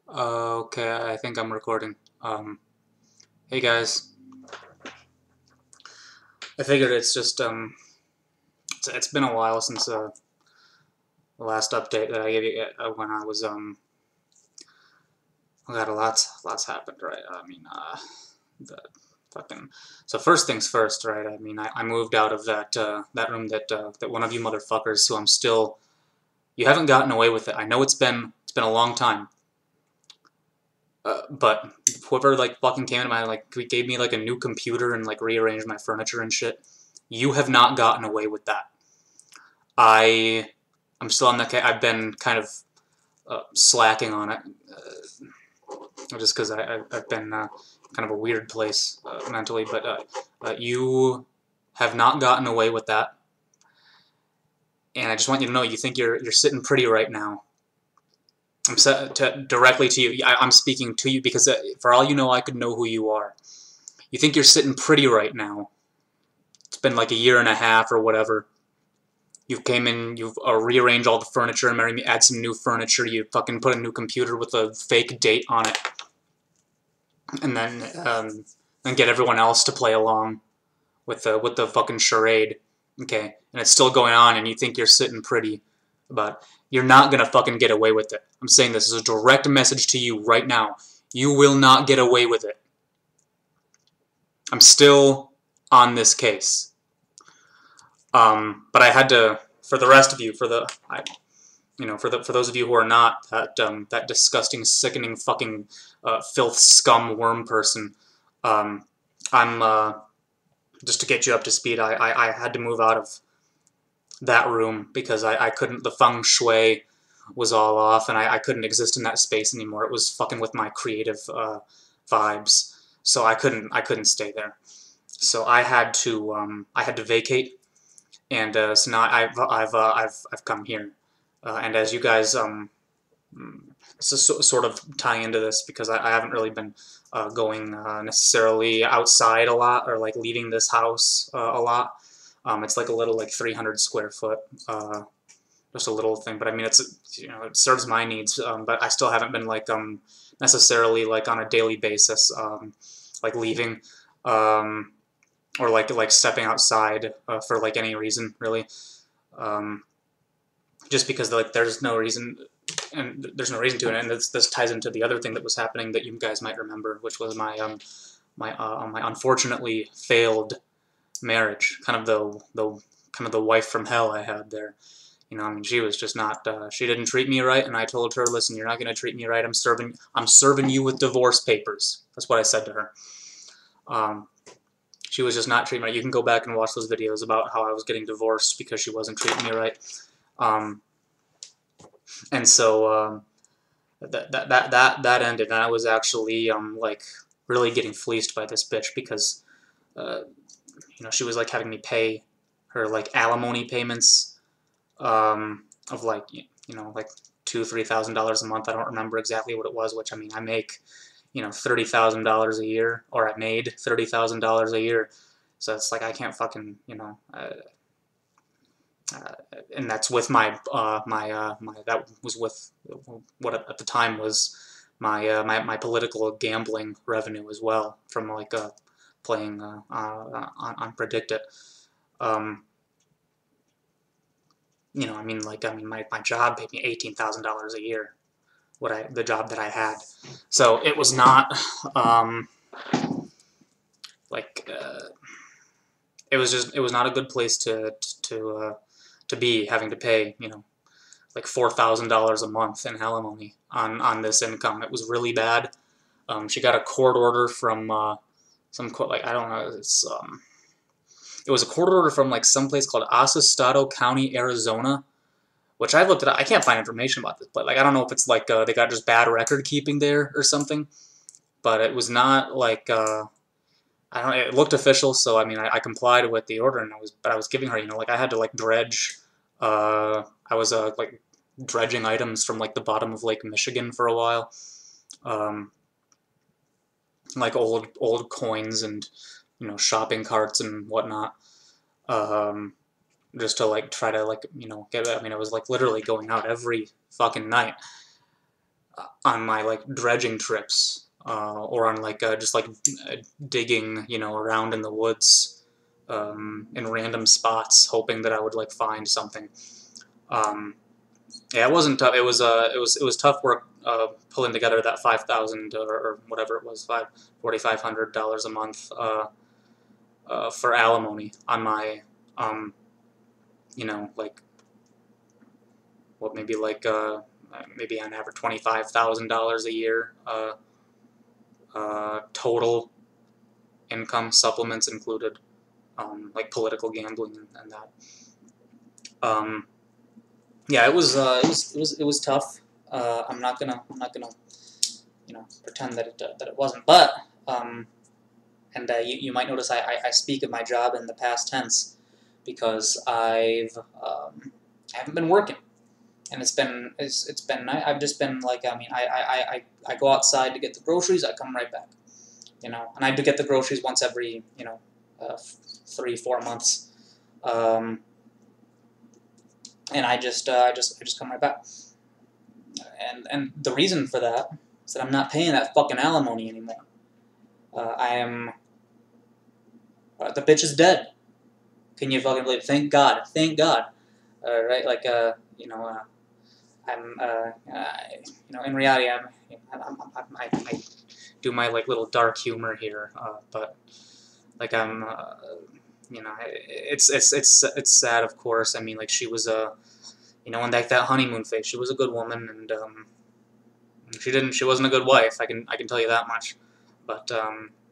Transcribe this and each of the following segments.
Okay, I think I'm recording. Hey guys, I figured it's just it's been a while since the last update that I gave you when I was got a lots happened, right? The fucking so first things first, right? I moved out of that room that one of you motherfuckers who I'm still you haven't gotten away with it. I know it's been a long time, but whoever like fucking came into my like gave me like a new computer and like rearranged my furniture and shit. You have not gotten away with that. I I'm still on that. I've been kind of slacking on it, just because I've been kind of a weird place mentally. But you have not gotten away with that, and I just want you to know you think you're sitting pretty right now. I'm directly to you. I'm speaking to you because for all you know, I could know who you are. You think you're sitting pretty right now. It's been like a year and a half or whatever. You came in, you've rearranged all the furniture and maybe add some new furniture. You fucking put a new computer with a fake date on it, and then get everyone else to play along with the fucking charade. Okay, and it's still going on, and you think you're sitting pretty, but you're not gonna fucking get away with it. I'm saying this is a direct message to you right now. You will not get away with it. I'm still on this case. But I had to, for the rest of you, for those of you who are not that disgusting, sickening, fucking filth scum worm person, I'm just to get you up to speed. I had to move out of that room because I couldn't. The feng shui was all off, and I couldn't exist in that space anymore. It was fucking with my creative vibes, so I couldn't stay there. So I had to vacate, and so now I've come here. And as you guys sort of tie into this because I haven't really been going necessarily outside a lot or like leaving this house a lot. It's like a little like 300 square foot, just a little thing. But I mean, it serves my needs. But I still haven't been like necessarily like on a daily basis, like leaving. Or like stepping outside for like any reason really. Um, just because like there's no reason and there's no reason to it, and this ties into the other thing that was happening that you guys might remember, which was my unfortunately failed marriage, kind of the wife from hell I had there. I mean, she was just not. She didn't treat me right, and I told her, "Listen, you're not going to treat me right. I'm serving you with divorce papers." That's what I said to her. Um, she was just not treating me right. You can go back and watch those videos about how I was getting divorced because she wasn't treating me right. Um, and so that ended, and I was actually like really getting fleeced by this bitch because uh, she was like having me pay her like alimony payments of like like $2,000 to $3,000 a month. I don't remember exactly what it was. Which I mean, I make $30,000 a year, or I made $30,000 a year. So it's like I can't fucking uh, and that's with my that was with what at the time was my political gambling revenue as well from like playing on Predict It. Um, my job paid me $18,000 a year. The job that I had, so it was not like it was not a good place to be having to pay like $4,000 a month in alimony on this income. It was really bad. She got a court order from some court, like I don't know. It was a court order from like some place called Asustado County, Arizona, which I looked at. I can't find information about this, but like I don't know if it's like they got just bad record keeping there or something. But it was not like I don't. It looked official, so I mean I complied with the order, and I was giving her like I had to like dredge. I was like dredging items from like the bottom of Lake Michigan for a while, um, like old coins and shopping carts and whatnot, um, just to like try to like get. I mean, it was like literally going out every fucking night. on my like dredging trips, or on like just like digging, around in the woods, in random spots, hoping that I would like find something. Um, yeah, it wasn't tough. It was tough work pulling together that 5,000 or whatever it was, $4,500 a month for alimony on my like what maybe on average $25,000 a year total income, supplements included, like political gambling and that. Yeah, it was tough. I'm not gonna pretend that it wasn't. But you might notice I speak of my job in the past tense because I haven't been working, and I've just been like, I mean, I go outside to get the groceries, I come right back, and I do get the groceries once every 3-4 months, and I just come right back, and the reason for that is that I'm not paying that fucking alimony anymore. I am the bitch is dead. Can you fucking believe it? Thank God. Thank God. Right? Like, I'm, in reality, I do my, like, little dark humor here, but, like, it's sad, of course. I mean, like, she was, in, like, that honeymoon phase, she was a good woman, and, she wasn't a good wife, I can tell you that much, but,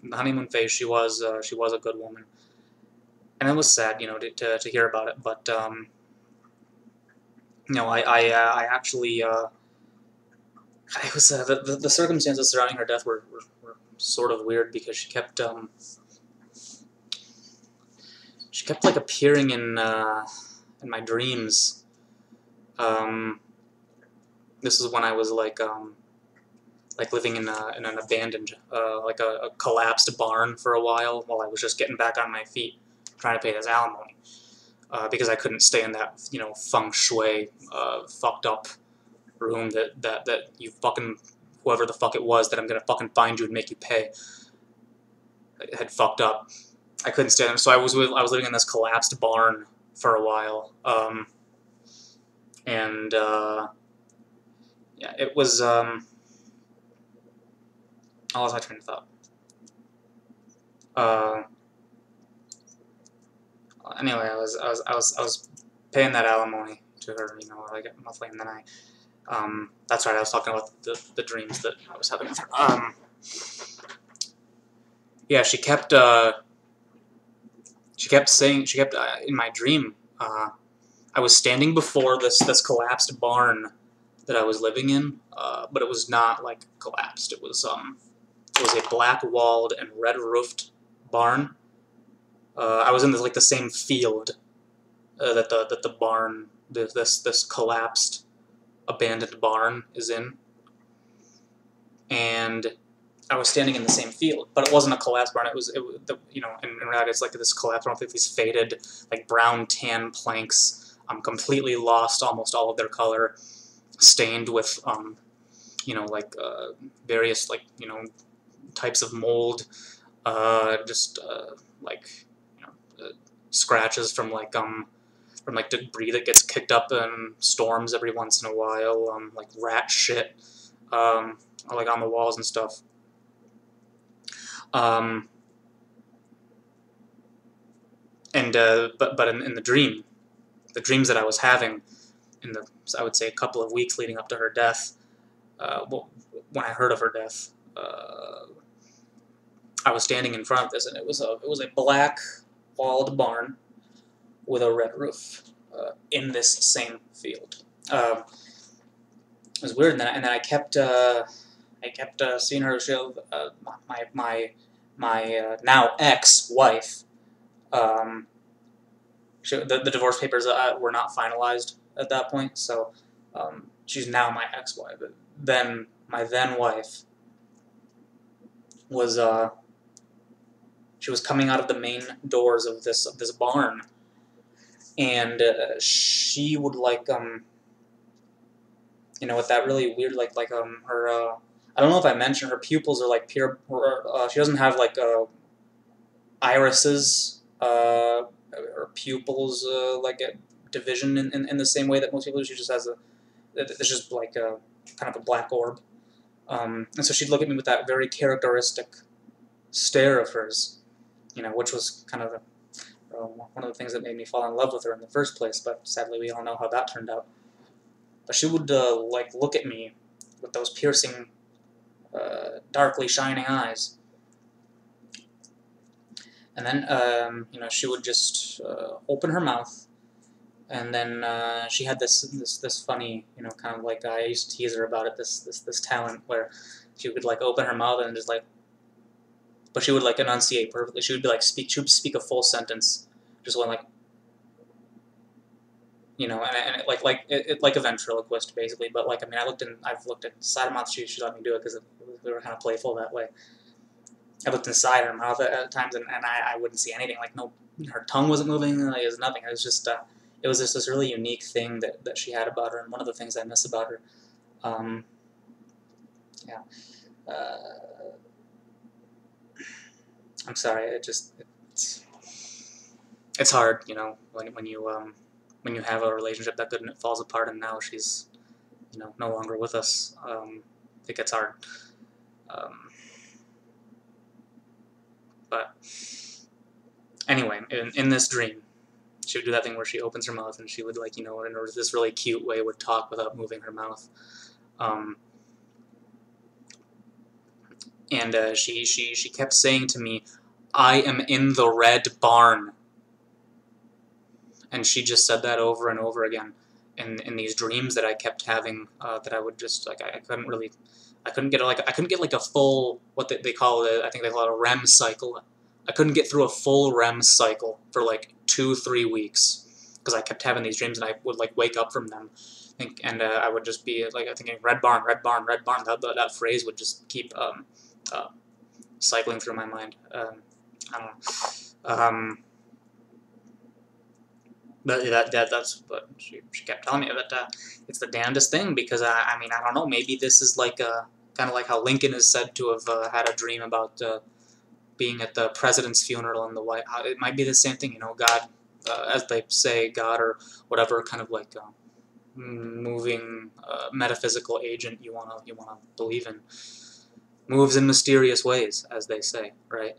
in the honeymoon phase, she was a good woman. And it was sad, to hear about it. But I actually it was the circumstances surrounding her death were sort of weird because she kept like appearing in my dreams. This is when I was like living in an abandoned like a collapsed barn for a while I was just getting back on my feet, trying to pay this alimony, because I couldn't stay in that feng shui fucked up room that you fucking, whoever the fuck it was that I'm gonna fucking find you and make you pay, had fucked up. I couldn't stay there, so I was living in this collapsed barn for a while, and yeah, it was I lost my train of thought. Anyway, I was paying that alimony to her, like monthly, and then that's right, I was talking about the dreams that I was having with her. Yeah, she kept saying, in my dream, I was standing before this collapsed barn that I was living in, but it was not like collapsed. It was a black-walled and red-roofed barn. I was in the same field that the barn, this collapsed, abandoned barn is in, and I was standing in the same field, but it wasn't a collapsed barn. It was in reality, it's like this collapsed barn with these faded, like brown tan planks, completely lost almost all of their color, stained with various types of mold, just like scratches from debris that gets kicked up in storms every once in a while, like rat shit, like on the walls and stuff. But in the dreams that I was having I would say a couple of weeks leading up to her death, when I heard of her death, I was standing in front of this, and it was a black walled barn with a red roof, in this same field. It was weird, and then I kept seeing her. My now ex-wife. The divorce papers were not finalized at that point, so she's now my ex-wife. Then my then wife was she was coming out of the main doors of this barn, and she would with that really weird, her, I don't know if I mentioned, her pupils are like pure, she doesn't have like irises, or pupils, like a division in the same way that most people do. She just has it's just like a kind of a black orb. And so she'd look at me with that very characteristic stare of hers, which was kind of one of the things that made me fall in love with her in the first place. But sadly, we all know how that turned out. But she would like look at me with those piercing, darkly shining eyes, and then she would just open her mouth, and then she had this funny, kind of like, I used to tease her about it, this talent where she would like open her mouth and just like, but she would like enunciate perfectly. She would be like she would speak a full sentence, just going like, and it, like a ventriloquist basically. But like, I mean, I've looked at side of mouth. She let me do it because we were kind of playful that way. I looked inside her mouth at times, and I wouldn't see anything. Like, no, her tongue wasn't moving. Like, it was nothing. It was just this really unique thing that she had about her, and one of the things I miss about her. Yeah. I'm sorry. It's hard, when you have a relationship that good and it falls apart, and now she's, no longer with us. It gets hard. But anyway, in this dream, she would do that thing where she opens her mouth and she would, like, in this really cute way, would talk without moving her mouth. And she kept saying to me, "I am in the red barn." And she just said that over and over again in these dreams that I kept having, that I would just, like, I couldn't get like a full, what they call it, I think they call it a REM cycle. I couldn't get through a full REM cycle for like 2-3 weeks because I kept having these dreams, and I would like wake up from them, and I would just be like thinking, red barn, red barn, red barn. That phrase would just keep cycling through my mind. I don't know. But that's what she kept telling me, that it's the damnedest thing, because I mean, I don't know, maybe this is like kind of like how Lincoln is said to have had a dream about being at the president's funeral in the White House. It might be the same thing, God, as they say, God or whatever kind of like moving metaphysical agent you wanna believe in, moves in mysterious ways, as they say, right?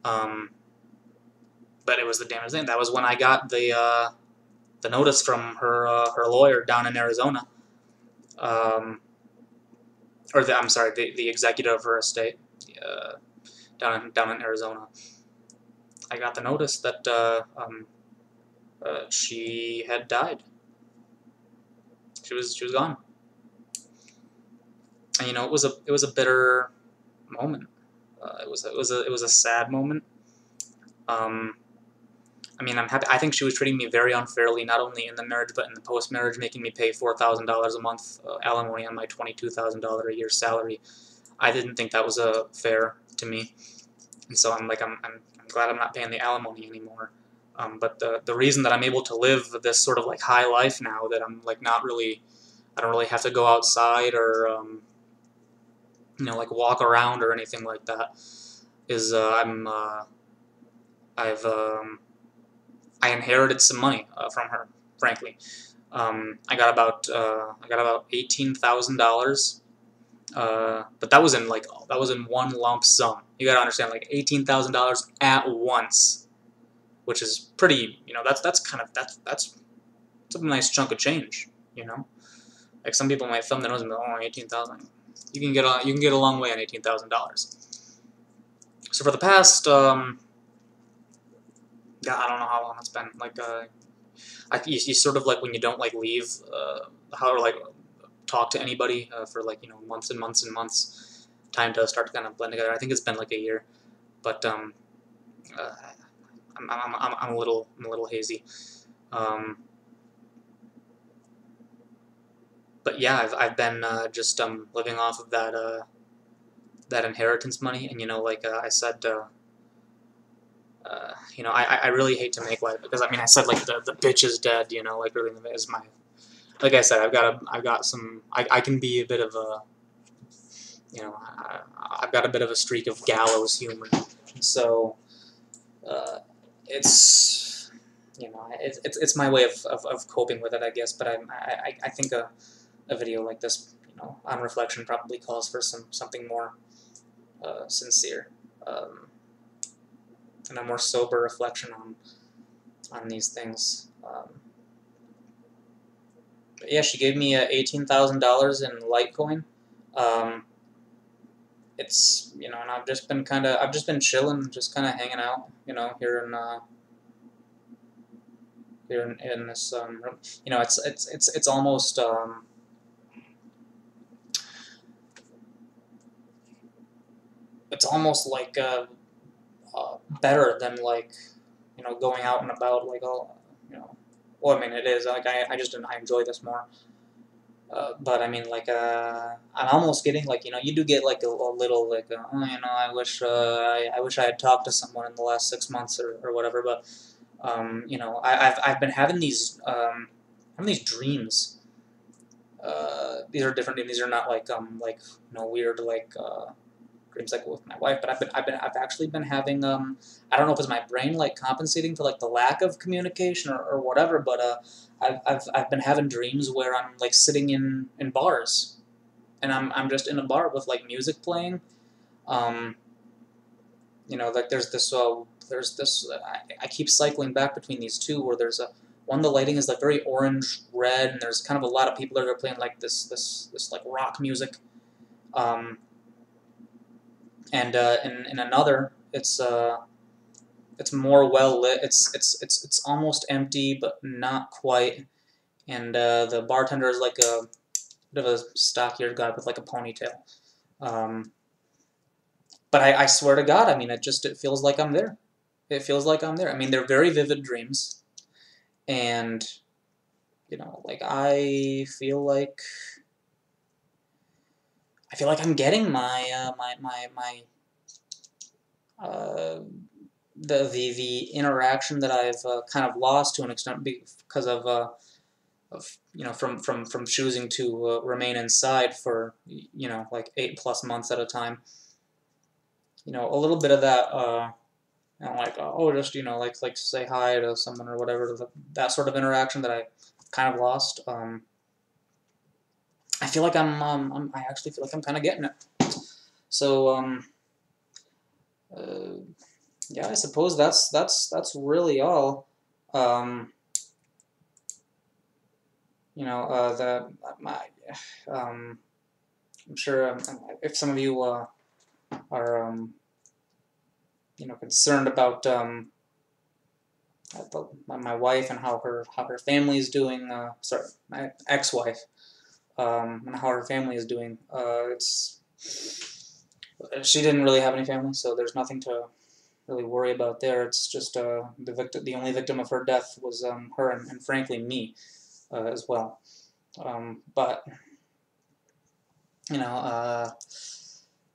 But it was the damnedest thing. That was when I got the notice from her lawyer down in Arizona, or I'm sorry, the executive of her estate, down in Arizona. I got the notice that she had died. She was gone, and it was a bitter moment. It was a sad moment. I mean, I'm happy. I think she was treating me very unfairly, not only in the marriage but in the post-marriage, making me pay $4,000 a month alimony on my $22,000 a year salary. I didn't think that was fair to me, and so I'm glad I'm not paying the alimony anymore. But the reason that I'm able to live this sort of like high life now, that I'm like I don't really have to go outside or like walk around or anything like that, is I inherited some money from her, frankly. I got about $18,000, but that was in one lump sum. You gotta understand, like $18,000 at once, which is pretty. That's a nice chunk of change. Like, some people might thumb their nose and be like, "Oh, 18,000. You can get a long way on $18,000." So for the past yeah, I don't know how long it's been. Like, you sort of like, when you don't like leave, or like talk to anybody for like months and months and months, time to start to kind of blend together. I think it's been like a year, but I'm a little hazy. But yeah, I've been just living off of that inheritance money, and like I said. I really hate to make light, because I mean, I said like the bitch is dead, like really is like I said, I've got some. I can be a bit of a, I've got a bit of a streak of gallows humor, so uh, it's it's my way of coping with it, I guess. But I think a video like this, on reflection, probably calls for something more sincere, and a more sober reflection on these things. But yeah, she gave me $18,000 in Litecoin. Um, it's and I've just been chilling, just kind of hanging out, here in this room. It's almost like better than like going out and about like all well, I mean, it is like I enjoy this more. But I mean, like, I'm almost getting like, you do get like a little like, oh, I wish I had talked to someone in the last 6 months or whatever. But I've been having these dreams. These are different. These are not like weird like dreams like with my wife. But I've actually been having I don't know if it's my brain like compensating for like the lack of communication or whatever. But I've been having dreams where I'm like sitting in bars, and I'm just in a bar with like music playing. Um, like there's this I keep cycling back between these two where there's a one, the lighting is like very orange red, and there's kind of a lot of people that are playing like this like rock music. Um, and in another it's more well lit. It's almost empty but not quite. And the bartender is like a bit of a stockier guy with like a ponytail. Um, but I swear to God, I mean, it feels like I'm there. It feels like I'm there. I mean, they're very vivid dreams, and like I feel like I'm getting my uh, the interaction that I've kind of lost to an extent because from choosing to remain inside for like 8+ months at a time. A little bit of that like just like say hi to someone or whatever, that sort of interaction that I kind of lost. I feel like I actually feel like I'm kind of getting it. So uh, yeah, I suppose that's really all. Um, the my I'm sure if some of you are concerned about my wife and how her family is doing. Sorry, my ex-wife, and how her family is doing. She didn't really have any family, so there's nothing to really worry about there. It's just the only victim of her death was her and frankly me as well. But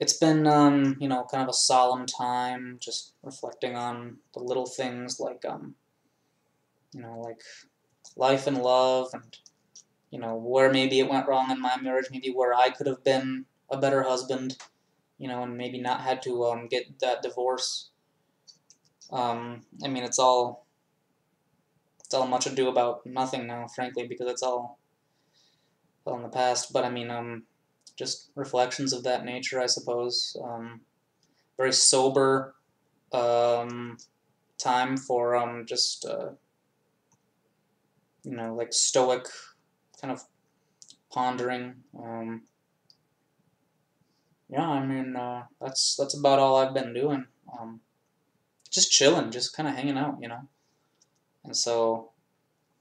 it's been kind of a solemn time, just reflecting on the little things like like life and love, and where maybe it went wrong in my marriage, maybe where I could have been a better husband, and maybe not had to get that divorce. I mean, it's all much ado about nothing now, frankly, because it's all in the past. But I mean, just reflections of that nature, I suppose. Very sober time for just like stoic kind of pondering. Yeah, I mean, that's about all I've been doing. Just chilling, just kind of hanging out, And so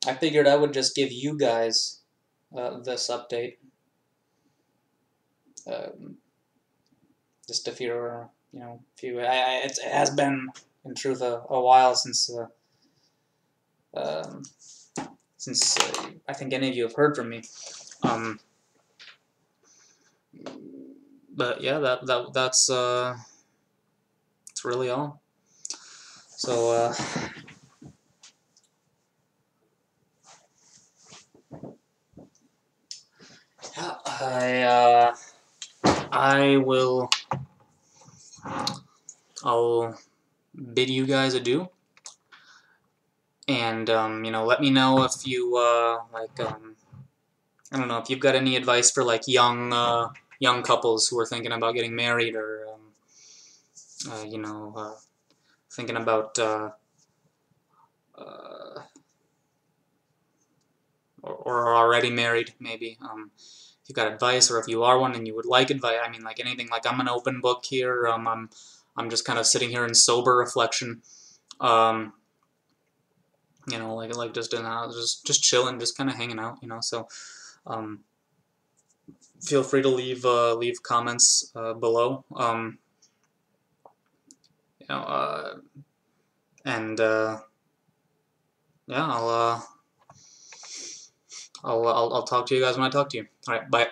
I figured I would just give you guys this update. Um, just if you're, it has been, in truth, a while um, since I think any of you have heard from me. But yeah, that's really all. So I'll bid you guys adieu. And, let me know if you, I don't know, if you've got any advice for, like, young couples who are thinking about getting married or, thinking about, uh, or are already married, maybe. If you've got advice, or if you are one and you would like advice, I mean, like anything, like I'm an open book here. I'm just kind of sitting here in sober reflection. Um, like just in the house, just chilling, just kind of hanging out. So um, feel free to leave comments below. You know, and yeah, I'll talk to you guys when I talk to you. All right, bye.